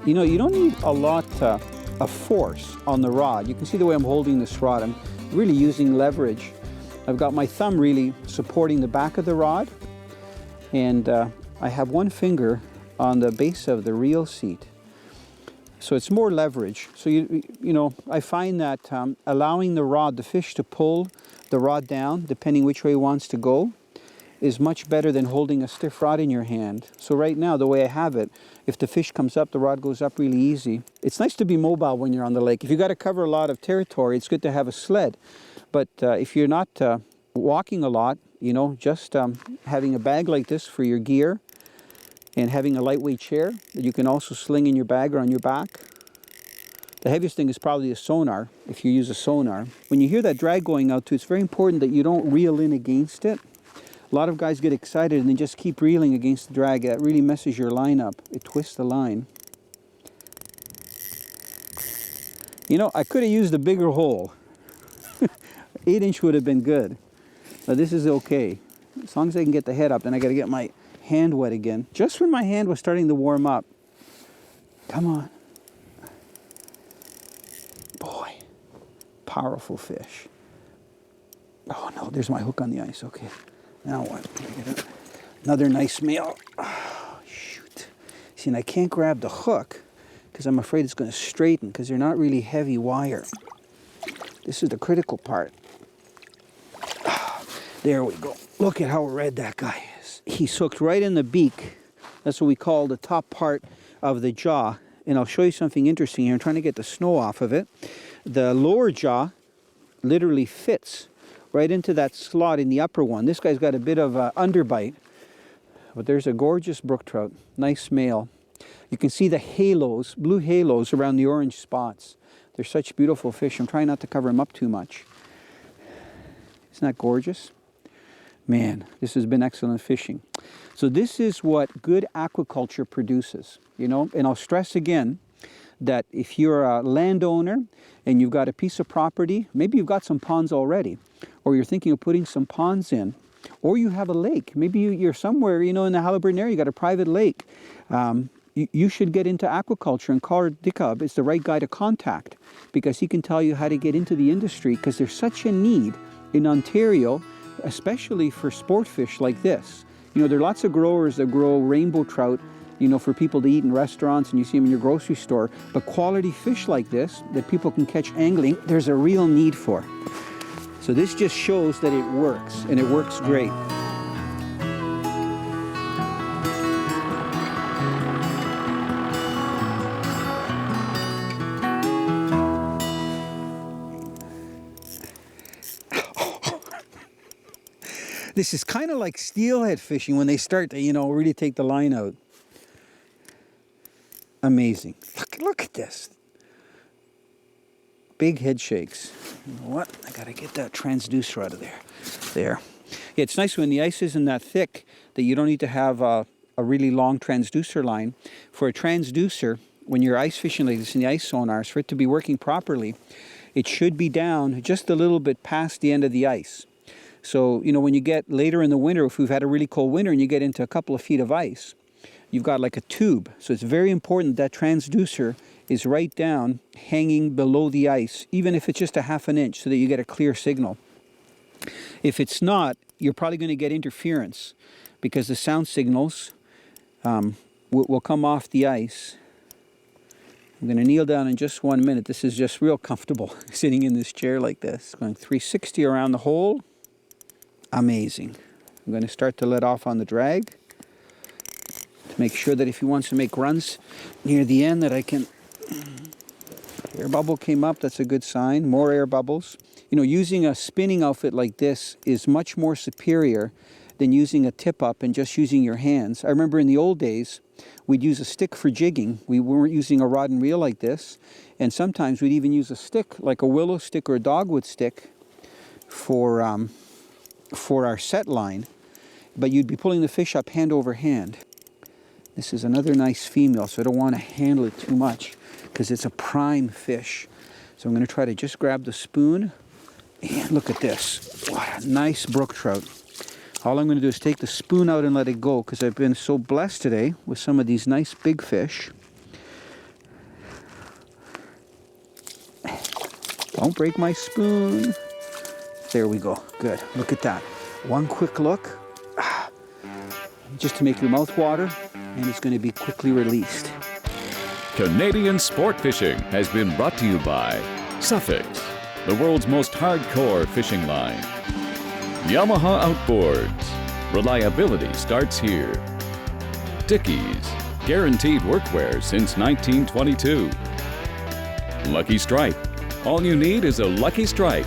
You know, you don't need a lot of force on the rod. You can see the way I'm holding this rod. I'm really using leverage. I've got my thumb really supporting the back of the rod, and I have one finger on the base of the reel seat. So it's more leverage. So you know, I find that allowing the fish to pull the rod down, depending which way it wants to go, is much better than holding a stiff rod in your hand. So right now, the way I have it, if the fish comes up, the rod goes up really easy. It's nice to be mobile when you're on the lake. If you got to cover a lot of territory, it's good to have a sled. But if you're not walking a lot, you know, just having a bag like this for your gear, and having a lightweight chair that you can also sling in your bag or on your back. The heaviest thing is probably a sonar, if you use a sonar. When you hear that drag going out too, it's very important that you don't reel in against it. A lot of guys get excited and they just keep reeling against the drag. That really messes your line up. It twists the line. You know, I could have used a bigger hole. 8-inch would have been good. But this is okay. As long as I can get the head up, then I got to get my hand wet again. Just when my hand was starting to warm up. Come on. Boy, powerful fish. Oh no, there's my hook on the ice. Okay, now what? Another nice male. Oh, shoot. See, and I can't grab the hook because I'm afraid it's going to straighten because they're not really heavy wire. This is the critical part. There we go. Look at how red that guy is. He's hooked right in the beak. That's what we call the top part of the jaw. And I'll show you something interesting here. I'm trying to get the snow off of it. The lower jaw literally fits right into that slot in the upper one. This guy's got a bit of an underbite. But there's a gorgeous brook trout. Nice male. You can see the halos, blue halos around the orange spots. They're such beautiful fish. I'm trying not to cover them up too much. Isn't that gorgeous? Man, this has been excellent fishing. So this is what good aquaculture produces, you know, and I'll stress again that if you're a landowner and you've got a piece of property, maybe you've got some ponds already, or you're thinking of putting some ponds in, or you have a lake. Maybe you're somewhere, you know, in the Halliburton area, you got a private lake. You should get into aquaculture, and Carl Dickab is the right guy to contact because he can tell you how to get into the industry, because there's such a need in Ontario, especially for sport fish like this. You know, there are lots of growers that grow rainbow trout, you know, for people to eat in restaurants, and you see them in your grocery store. But quality fish like this that people can catch angling, there's a real need for. So this just shows that it works, and it works great. This is kind of like steelhead fishing when they start to, you know, really take the line out. Amazing. Look at this. Big head shakes. You know what? I got to get that transducer out of there. There. Yeah, it's nice when the ice isn't that thick that you don't need to have a really long transducer line. For a transducer, when you're ice fishing like this in the ice sonars, for it to be working properly, it should be down just a little bit past the end of the ice. So, you know, when you get later in the winter, if we've had a really cold winter and you get into a couple of feet of ice, you've got like a tube. So it's very important that transducer is right down, hanging below the ice, even if it's just a ½ an inch, so that you get a clear signal. If it's not, you're probably going to get interference because the sound signals will come off the ice. I'm going to kneel down in just 1 minute. This is just real comfortable, sitting in this chair like this. Going 360 around the hole. Amazing. I'm going to start to let off on the drag to make sure that if he wants to make runs near the end that I can... Air bubble came up, that's a good sign. More air bubbles. You know, using a spinning outfit like this is much more superior than using a tip up and just using your hands. I remember in the old days, we'd use a stick for jigging. We weren't using a rod and reel like this. And sometimes we'd even use a stick, like a willow stick or a dogwood stick for our set line, but you'd be pulling the fish up hand over hand. This is another nice female, so I don't want to handle it too much because it's a prime fish. So I'm going to try to just grab the spoon, and look at this. What a nice brook trout. All I'm going to do is take the spoon out and let it go because I've been so blessed today with some of these nice big fish. Don't break my spoon. There we go. Good. Look at that. One quick look. Just to make your mouth water, and it's going to be quickly released. Canadian sport fishing has been brought to you by Suffix, the world's most hardcore fishing line. Yamaha Outboards. Reliability starts here. Dickies. Guaranteed workwear since 1922. Lucky Strike. All you need is a Lucky Strike.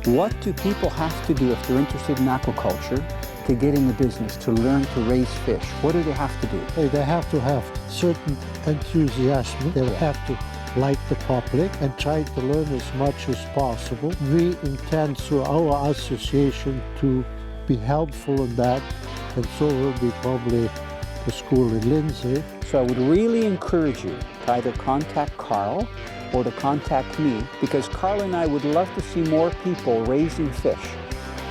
What do people have to do if they're interested in aquaculture to get in the business, to learn to raise fish? What do they have to do? They have to have certain enthusiasm. They have to like the public and try to learn as much as possible. We intend through our association to be helpful in that, and so will be probably the school in Lindsay. So I would really encourage you to either contact Carl or to contact me, because Carl and I would love to see more people raising fish.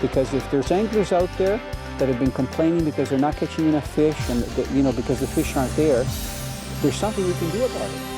Because if there's anglers out there that have been complaining because they're not catching enough fish and because the fish aren't there, there's something we can do about it.